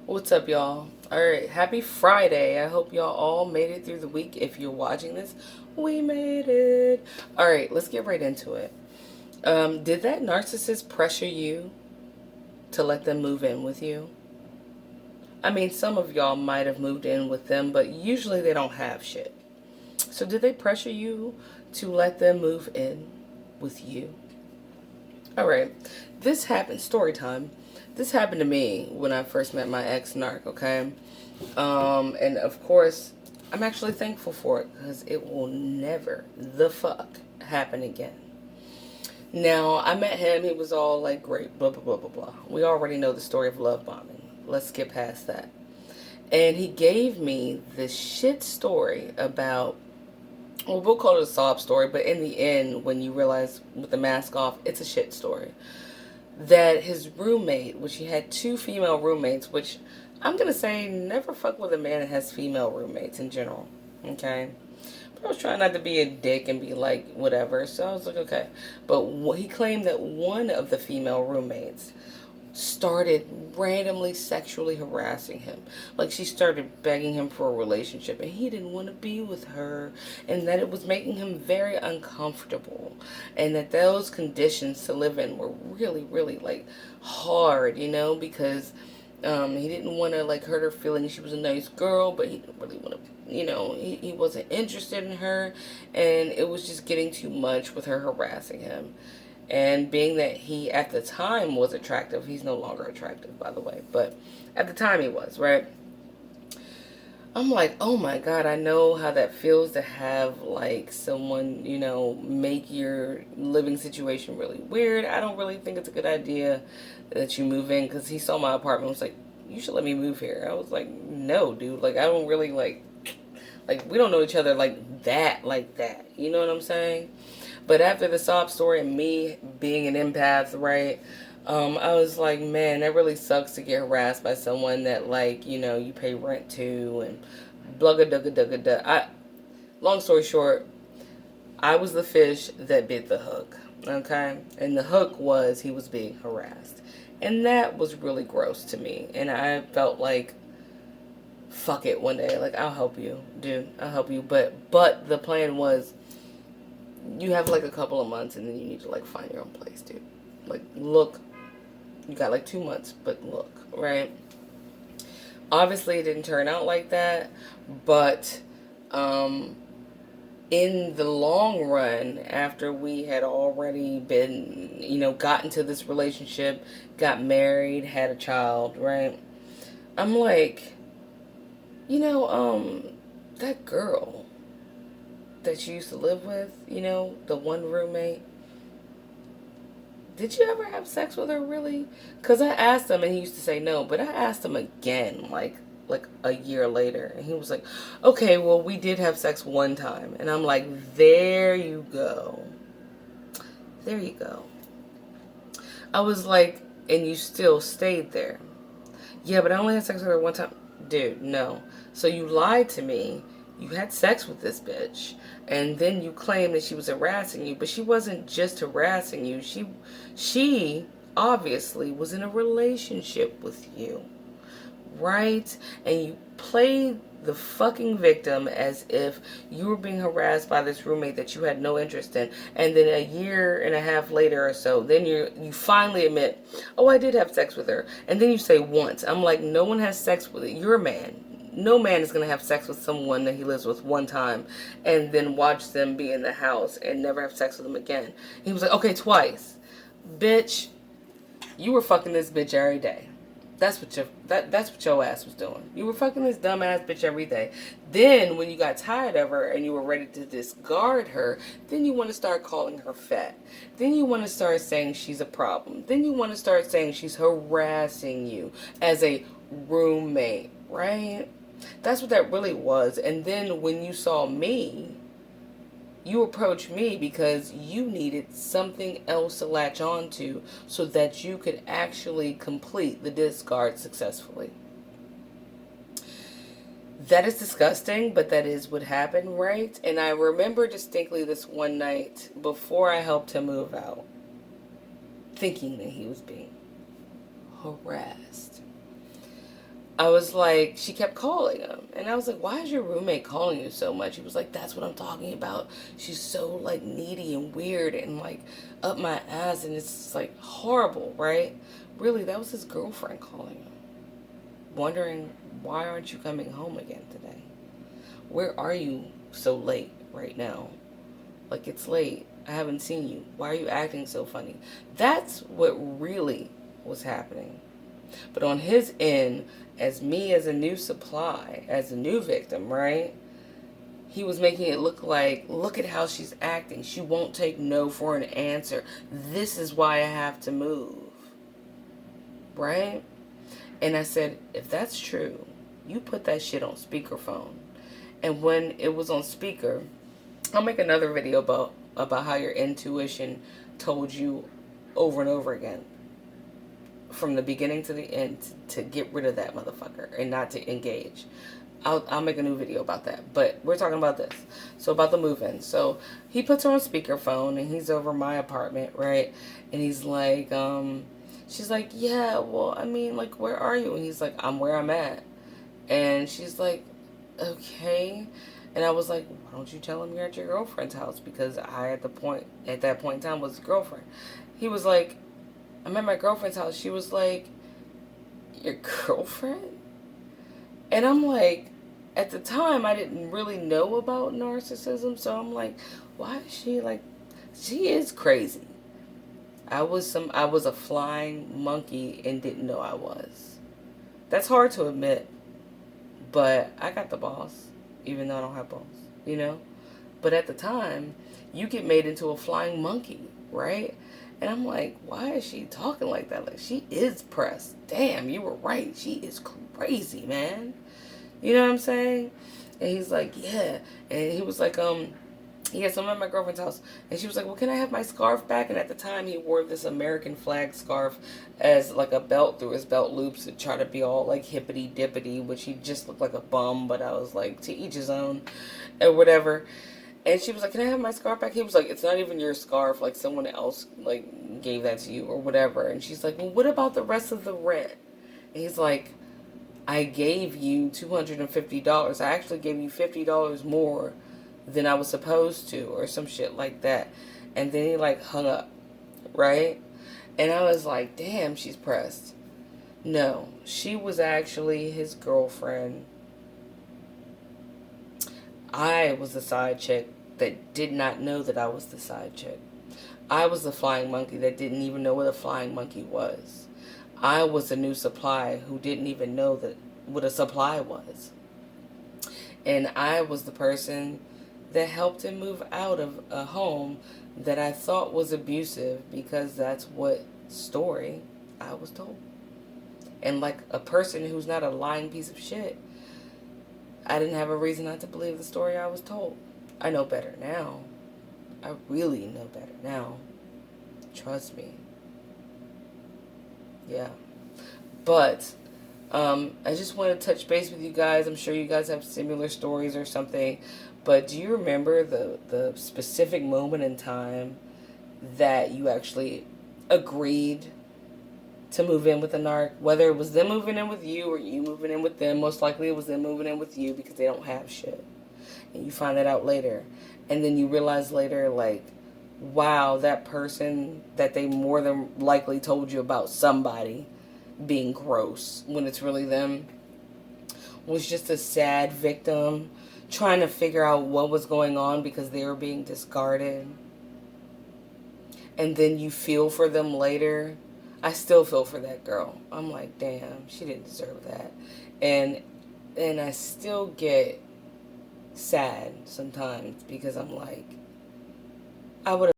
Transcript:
What's up, y'all? Alright, happy Friday. I hope y'all all made it through the week. If you're watching this, we made it. Alright, let's get right into it. Did that narcissist pressure you to let them move in with you? I mean, some of y'all might have moved in with them, but usually they don't have shit. So, did they pressure you to let them move in with you? Alright, this happened, story time. This happened to me when I first met my ex narc, okay? And of course, I'm actually thankful for it because it will never the fuck happen again. Now, I met him, he was all like, great, blah, blah, blah, blah, blah. We already know the story of love bombing. Let's get past that. And he gave me this shit story about, well, we'll call it a sob story, but in the end, when you realize with the mask off, it's a shit story. That his roommate, which he had two female roommates, which I'm gonna say never fuck with a man that has female roommates in general. Okay? But I was trying not to be a dick and be like, whatever. So I was like, okay. But he claimed that one of the female roommates started randomly sexually harassing him. Like she started begging him for a relationship and he didn't want to be with her, and that it was making him very uncomfortable, and that those conditions to live in were really, really like hard, because he didn't want to like hurt her feelings. She was a nice girl, but he didn't really want to, he wasn't interested in her, and it was just getting too much with her harassing him. And being that he at the time was attractive, he's no longer attractive, by the way, but at the time he was, right? I'm like, oh my God, I know how that feels to have like someone, make your living situation really weird. I don't really think it's a good idea that you move in, because he saw my apartment and was like, you should let me move here. I was like, no, dude, like, I don't really like, we don't know each other like that. You know what I'm saying? But after the sob story and me being an empath, right? I was like, man, that really sucks to get harassed by someone that, like, you pay rent to and blah, blah, blah, blah, blah, blah. Long story short, I was the fish that bit the hook, okay? And the hook was he was being harassed. And that was really gross to me. And I felt like, fuck it one day. Like, I'll help you, dude. I'll help you. But the plan was, you have like a couple of months and then you need to like find your own place, dude. Like, look, you got like 2 months, but look, right? Obviously it didn't turn out like that, but in the long run, after we had already been, got into this relationship, got married, had a child, right? I'm like, that girl that you used to live with, the one roommate, did you ever have sex with her, really? Because I asked him and he used to say no, but I asked him again like a year later, and he was like, okay, well, we did have sex one time. And I'm like, there you go. There you go. I was like, and you still stayed there. Yeah, but I only had sex with her one time. Dude, no. So you lied to me. You had sex with this bitch. And then you claimed that she was harassing you. But she wasn't just harassing you. She obviously was in a relationship with you. Right? And you played the fucking victim as if you were being harassed by this roommate that you had no interest in. And then a year and a half later or so, then you finally admit, oh, I did have sex with her. And then you say once. I'm like, no one has sex with it. You're a man. No man is going to have sex with someone that he lives with one time and then watch them be in the house and never have sex with them again. He was like, okay, twice. Bitch, you were fucking this bitch every day. That's what your ass was doing. You were fucking this dumbass bitch every day. Then when you got tired of her and you were ready to discard her, then you want to start calling her fat. Then you want to start saying she's a problem. Then you want to start saying she's harassing you as a roommate, right? That's what that really was. And then when you saw me, you approached me because you needed something else to latch on to so that you could actually complete the discard successfully. That is disgusting, but that is what happened, right? And I remember distinctly this one night before I helped him move out, thinking that he was being harassed. I was like, she kept calling him. And I was like, why is your roommate calling you so much? He was like, that's what I'm talking about. She's so like needy and weird and like up my ass. And it's like horrible, right? Really, that was his girlfriend calling him, wondering, why aren't you coming home again today? Where are you so late right now? Like, it's late. I haven't seen you. Why are you acting so funny? That's what really was happening. But on his end, as me as a new supply, as a new victim, right? He was making it look like, look at how she's acting. She won't take no for an answer. This is why I have to move. Right? And I said, if that's true, you put that shit on speakerphone. And when it was on speaker, I'll make another video about how your intuition told you over and over again, from the beginning to the end, to get rid of that motherfucker and not to engage. I'll make a new video about that. But we're talking about this. So about the move-in. So he puts her on speakerphone and he's over my apartment, right? And he's like, she's like, yeah, well, I mean, like, where are you? And he's like, I'm where I'm at. And she's like, okay. And I was like, why don't you tell him you're at your girlfriend's house? Because I, at that point in time, was his girlfriend. He was like, I'm at my girlfriend's house. She was like, your girlfriend? And I'm like, at the time, I didn't really know about narcissism. So I'm like, why is she like, she is crazy. I was a flying monkey and didn't know I was. That's hard to admit. But I got the balls, even though I don't have balls, you know? But at the time, you get made into a flying monkey, right? And I'm like, why is she talking like that? Like, she is pressed. Damn, you were right. She is crazy, man. You know what I'm saying? And he's like, yeah. And he was like, yes, I'm at my girlfriend's house. And she was like, well, can I have my scarf back? And at the time, he wore this American flag scarf as like a belt through his belt loops to try to be all like hippity dippity, which he just looked like a bum. But I was like, to each his own, or whatever. And she was like, can I have my scarf back? He was like, it's not even your scarf. Like, someone else like gave that to you or whatever. And she's like, well, what about the rest of the rent? And he's like, I gave you $250. I actually gave you $50 more than I was supposed to, or some shit like that. And then he like hung up, right? And I was like, damn, she's pressed. No, she was actually his girlfriend. I was the side chick that did not know that I was the side chick. I was the flying monkey that didn't even know what a flying monkey was. I was a new supply who didn't even know that what a supply was. And I was the person that helped him move out of a home that I thought was abusive, because that's what story I was told. And like a person who's not a lying piece of shit, I didn't have a reason not to believe the story I was told. I know better now. I really know better now. Trust me. Yeah. But I just want to touch base with you guys. I'm sure you guys have similar stories or something. But do you remember the specific moment in time that you actually agreed to move in with a narc? Whether it was them moving in with you or you moving in with them. Most likely it was them moving in with you, because they don't have shit. And you find that out later. And then you realize later, like, wow, that person that they more than likely told you about somebody being gross when it's really them was just a sad victim trying to figure out what was going on because they were being discarded. And then you feel for them later. I still feel for that girl. I'm like, damn, she didn't deserve that. And I still get sad sometimes, because I'm like, I would have